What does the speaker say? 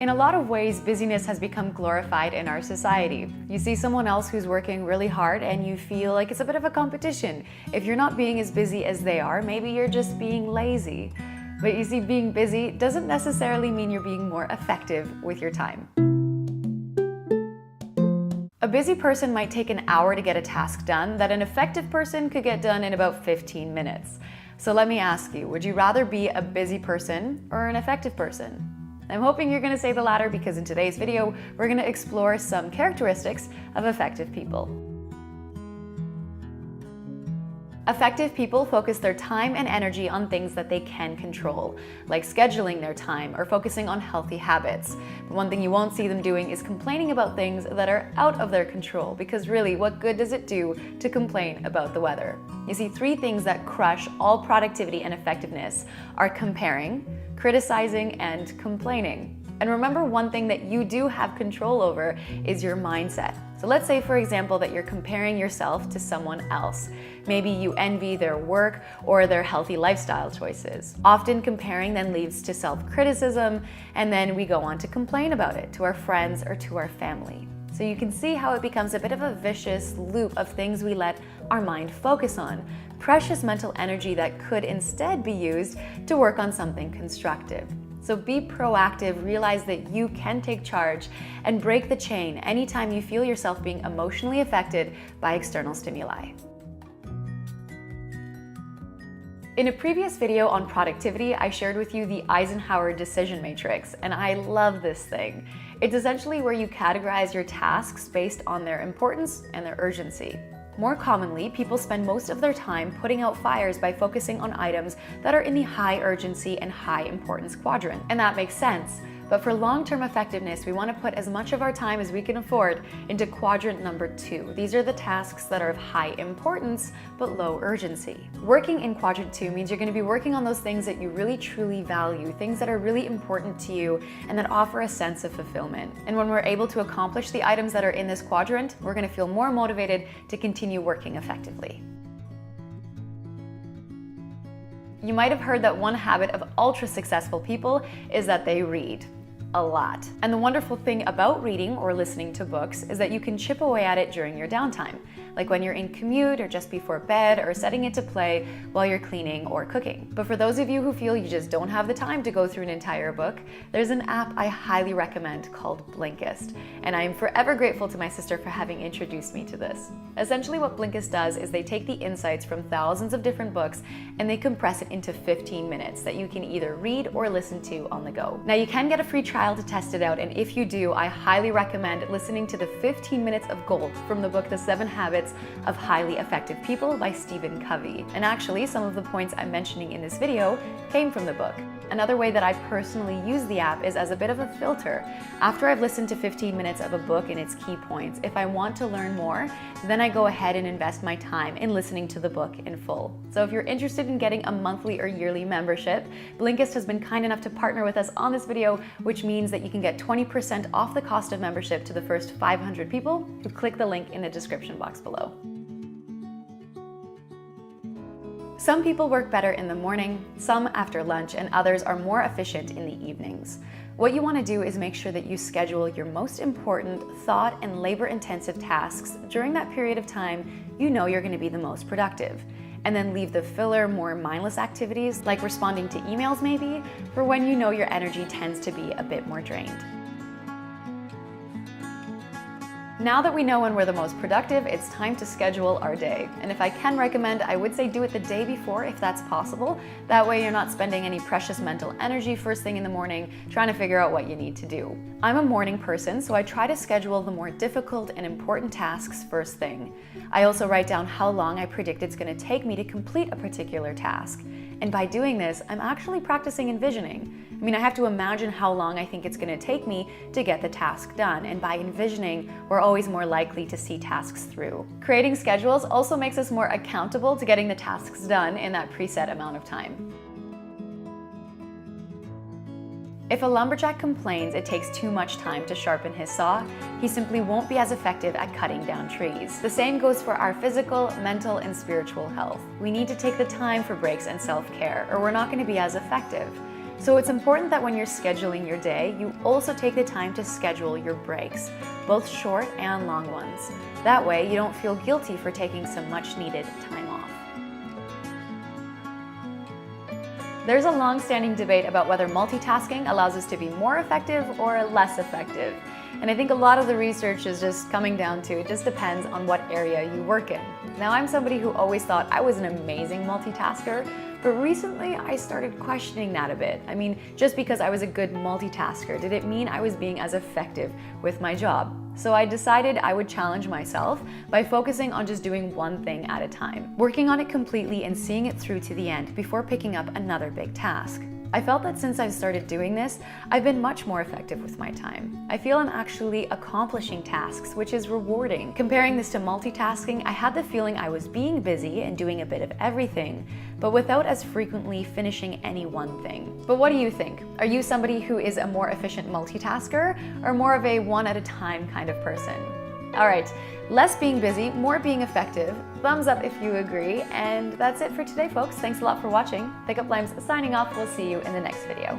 In a lot of ways, busyness has become glorified in our society. You see someone else who's working really hard and you feel like it's a bit of a competition. If you're not being as busy as they are, maybe you're just being lazy. But you see, being busy doesn't necessarily mean you're being more effective with your time. A busy person might take an hour to get a task done that an effective person could get done in about 15 minutes. So let me ask you, would you rather be a busy person or an effective person? I'm hoping you're going to say the latter because in today's video, we're going to explore some characteristics of effective people. Effective people focus their time and energy on things that they can control, like scheduling their time or focusing on healthy habits. But one thing you won't see them doing is complaining about things that are out of their control, because really, what good does it do to complain about the weather? You see, 3 things that crush all productivity and effectiveness are comparing, criticizing, and complaining. And remember, one thing that you do have control over is your mindset. So let's say, for example, that you're comparing yourself to someone else. Maybe you envy their work or their healthy lifestyle choices. Often comparing then leads to self-criticism, and then we go on to complain about it to our friends or to our family. So you can see how it becomes a bit of a vicious loop of things we let our mind focus on. Precious mental energy that could instead be used to work on something constructive. So be proactive, realize that you can take charge, and break the chain anytime you feel yourself being emotionally affected by external stimuli. In a previous video on productivity, I shared with you the Eisenhower Decision Matrix, and I love this thing. It's essentially where you categorize your tasks based on their importance and their urgency. More commonly, people spend most of their time putting out fires by focusing on items that are in the high urgency and high importance quadrant. And that makes sense. But for long-term effectiveness, we want to put as much of our time as we can afford into quadrant number 2. These are the tasks that are of high importance but low urgency. Working in quadrant 2 means you're going to be working on those things that you really truly value, things that are really important to you and that offer a sense of fulfillment. And when we're able to accomplish the items that are in this quadrant, we're going to feel more motivated to continue working effectively. You might have heard that one habit of ultra successful people is that they read a lot. And the wonderful thing about reading or listening to books is that you can chip away at it during your downtime, like when you're in commute or just before bed or setting it to play while you're cleaning or cooking. But for those of you who feel you just don't have the time to go through an entire book, there's an app I highly recommend called Blinkist. And I am forever grateful to my sister for having introduced me to this. Essentially what Blinkist does is they take the insights from thousands of different books and they compress it into 15 minutes that you can either read or listen to on the go. Now you can get a free trial to test it out, and if you do, I highly recommend listening to the 15 minutes of gold from the book The 7 Habits of Highly Effective People by Stephen Covey. And actually, some of the points I'm mentioning in this video came from the book. Another way that I personally use the app is as a bit of a filter. After I've listened to 15 minutes of a book and its key points, if I want to learn more, then I go ahead and invest my time in listening to the book in full. So if you're interested in getting a monthly or yearly membership, Blinkist has been kind enough to partner with us on this video, which means that you can get 20% off the cost of membership to the first 500 people who click the link in the description box below. Some people work better in the morning, some after lunch, and others are more efficient in the evenings. What you want to do is make sure that you schedule your most important thought and labor-intensive tasks during that period of time you know you're going to be the most productive. And then leave the filler, more mindless activities, like responding to emails maybe, for when you know your energy tends to be a bit more drained. Now that we know when we're the most productive, it's time to schedule our day. And if I can recommend, I would say do it the day before if that's possible. That way you're not spending any precious mental energy first thing in the morning trying to figure out what you need to do. I'm a morning person, so I try to schedule the more difficult and important tasks first thing. I also write down how long I predict it's going to take me to complete a particular task. And by doing this, I'm actually practicing envisioning. I mean, I have to imagine how long I think it's going to take me to get the task done. And by envisioning, we're always more likely to see tasks through. Creating schedules also makes us more accountable to getting the tasks done in that preset amount of time. If a lumberjack complains it takes too much time to sharpen his saw, he simply won't be as effective at cutting down trees. The same goes for our physical, mental, and spiritual health. We need to take the time for breaks and self-care, or we're not going to be as effective. So it's important that when you're scheduling your day, you also take the time to schedule your breaks, both short and long ones. That way, you don't feel guilty for taking some much needed time off. There's a long-standing debate about whether multitasking allows us to be more effective or less effective. And I think a lot of the research is just coming down to it just depends on what area you work in. Now, I'm somebody who always thought I was an amazing multitasker, but recently I started questioning that a bit. I mean, just because I was a good multitasker, did it mean I was being as effective with my job? So I decided I would challenge myself by focusing on just doing one thing at a time, working on it completely and seeing it through to the end before picking up another big task. I felt that since I've started doing this, I've been much more effective with my time. I feel I'm actually accomplishing tasks, which is rewarding. Comparing this to multitasking, I had the feeling I was being busy and doing a bit of everything, but without as frequently finishing any one thing. But what do you think? Are you somebody who is a more efficient multitasker or more of a one at a time kind of person? All right, less being busy, more being effective. Thumbs up if you agree. And that's it for today, folks. Thanks a lot for watching. Pickup Limes signing off. We'll see you in the next video.